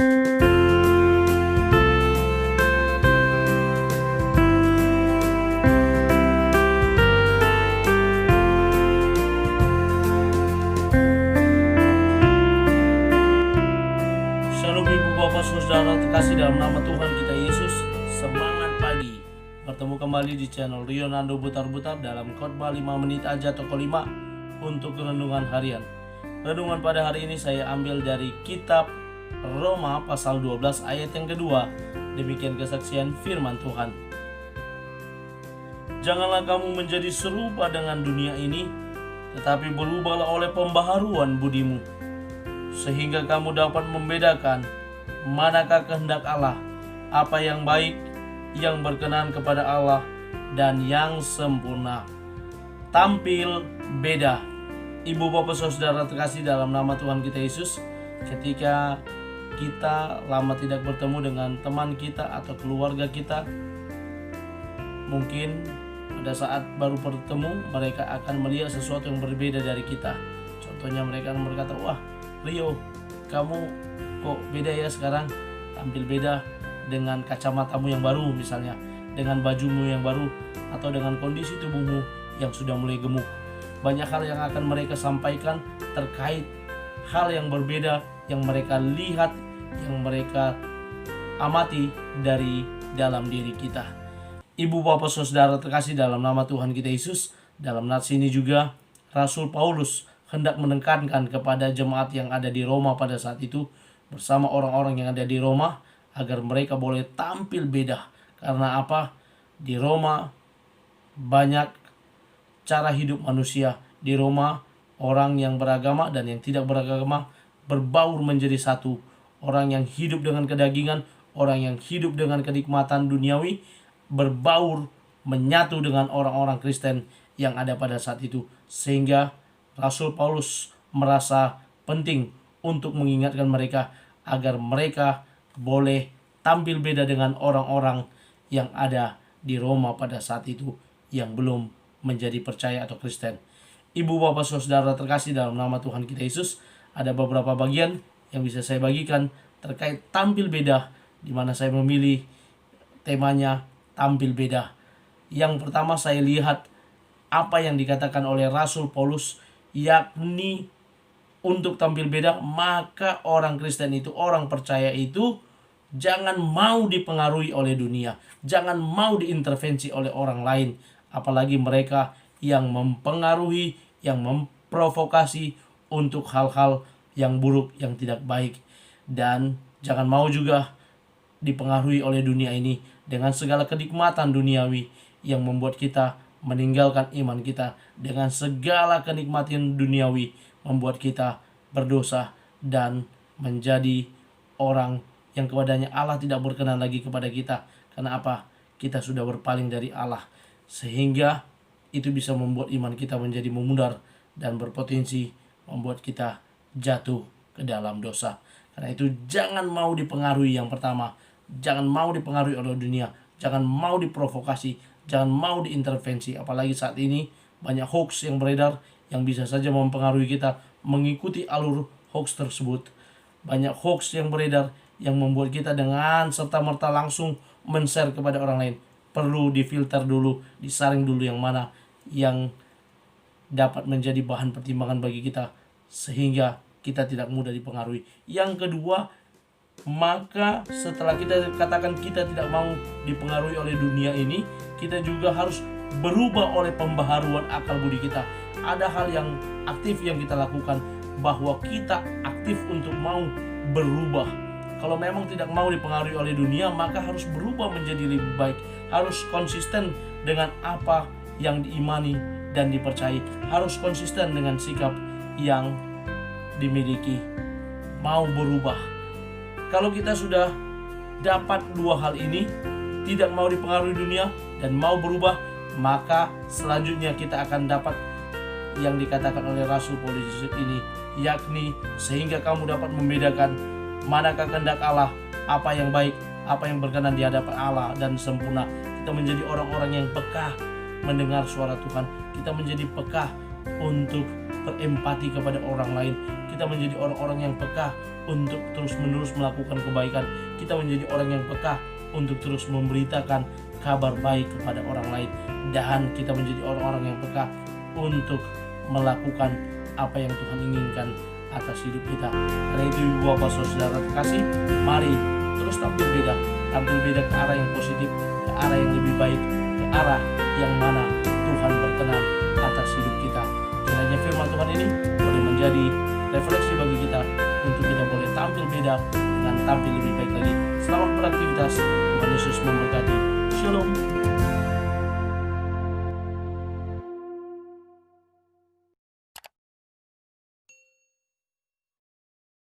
Shalom ibu bapak saudara terkasih dalam nama Tuhan kita Yesus. Semangat pagi. Bertemu kembali di channel Rionando Butar-Butar dalam khotbah 5 menit aja toko 5 untuk renungan harian. Renungan pada hari ini saya ambil dari kitab Roma pasal 12 ayat yang kedua. Demikian kesaksian firman Tuhan. Janganlah kamu menjadi serupa dengan dunia ini, tetapi berubahlah oleh pembaharuan budimu, sehingga kamu dapat membedakan manakah kehendak Allah, apa yang baik, yang berkenan kepada Allah, dan yang sempurna. Tampil beda. Ibu bapak saudara terkasih dalam nama Tuhan kita Yesus, ketika kita lama tidak bertemu dengan teman kita atau keluarga kita, mungkin pada saat baru bertemu mereka akan melihat sesuatu yang berbeda dari kita. Contohnya mereka akan berkata, wah Rio, kamu kok beda ya sekarang, tampil beda dengan kacamatamu yang baru misalnya, dengan bajumu yang baru, atau dengan kondisi tubuhmu yang sudah mulai gemuk. Banyak hal yang akan mereka sampaikan terkait hal yang berbeda yang mereka lihat, yang mereka amati dari dalam diri kita. Ibu bapak saudara terkasih dalam nama Tuhan kita Yesus, dalam nats ini juga Rasul Paulus hendak menekankan kepada jemaat yang ada di Roma pada saat itu bersama orang-orang yang ada di Roma agar mereka boleh tampil beda. Karena apa? Di Roma banyak cara hidup manusia. Di Roma orang yang beragama dan yang tidak beragama berbaur menjadi satu. Orang yang hidup dengan kedagingan, orang yang hidup dengan kenikmatan duniawi berbaur menyatu dengan orang-orang Kristen yang ada pada saat itu. Sehingga Rasul Paulus merasa penting untuk mengingatkan mereka agar mereka boleh tampil beda dengan orang-orang yang ada di Roma pada saat itu yang belum menjadi percaya atau Kristen. Ibu bapak saudara terkasih dalam nama Tuhan kita Yesus, ada beberapa bagian yang bisa saya bagikan terkait tampil beda, di mana saya memilih temanya tampil beda. Yang pertama saya lihat apa yang dikatakan oleh Rasul Paulus, yakni untuk tampil beda, maka orang Kristen itu, orang percaya itu jangan mau dipengaruhi oleh dunia, jangan mau diintervensi oleh orang lain, apalagi mereka yang mempengaruhi, yang memprovokasi untuk hal-hal yang buruk, yang tidak baik. Dan jangan mau juga dipengaruhi oleh dunia ini dengan segala kenikmatan duniawi yang membuat kita meninggalkan iman kita, dengan segala kenikmatan duniawi membuat kita berdosa dan menjadi orang yang kepadanya Allah tidak berkenan lagi kepada kita. Karena apa? Kita sudah berpaling dari Allah, sehingga itu bisa membuat iman kita menjadi memudar dan berpotensi membuat kita jatuh ke dalam dosa. Karena itu jangan mau dipengaruhi. Yang pertama, jangan mau dipengaruhi oleh dunia, jangan mau diprovokasi, jangan mau diintervensi. Apalagi saat ini banyak hoax yang beredar yang bisa saja mempengaruhi kita mengikuti alur hoax tersebut. Banyak hoax yang beredar yang membuat kita dengan serta-merta langsung men-share kepada orang lain. Perlu difilter dulu, disaring dulu yang mana yang dapat menjadi bahan pertimbangan bagi kita, sehingga kita tidak mudah dipengaruhi. Yang kedua, maka setelah kita katakan kita tidak mau dipengaruhi oleh dunia ini, kita juga harus berubah oleh pembaharuan akal budi kita. Ada hal yang aktif yang kita lakukan, bahwa kita aktif untuk mau berubah. Kalau memang tidak mau dipengaruhi oleh dunia, maka harus berubah menjadi lebih baik. Harus konsisten dengan apa yang diimani dan dipercayai. Harus konsisten dengan sikap yang dimiliki. Mau berubah. Kalau kita sudah dapat dua hal ini, tidak mau dipengaruhi dunia dan mau berubah, maka selanjutnya kita akan dapat yang dikatakan oleh Rasul Paulus ini, yakni sehingga kamu dapat membedakan manakah kehendak Allah, apa yang baik, apa yang berkenan di hadapan Allah dan sempurna. Kita menjadi orang-orang yang peka mendengar suara Tuhan. Kita menjadi peka untuk berempati kepada orang lain. Kita kita menjadi orang-orang yang peka untuk terus-menerus melakukan kebaikan. Kita menjadi orang yang peka untuk terus memberitakan kabar baik kepada orang lain. Dan kita menjadi orang-orang yang peka untuk melakukan apa yang Tuhan inginkan atas hidup kita. Karena itu Ibu Bapak Saudara terkasih, mari terus tampil beda ke arah yang positif, ke arah yang lebih baik, ke arah yang mana Tuhan berkenan atas hidup kita. Kiranya firman Tuhan ini boleh menjadi refleksi bagi kita untuk kita boleh tampil beda dan tampil lebih baik lagi. Selamat beraktivitas, Tuhan Yesus memberkati. Shalom.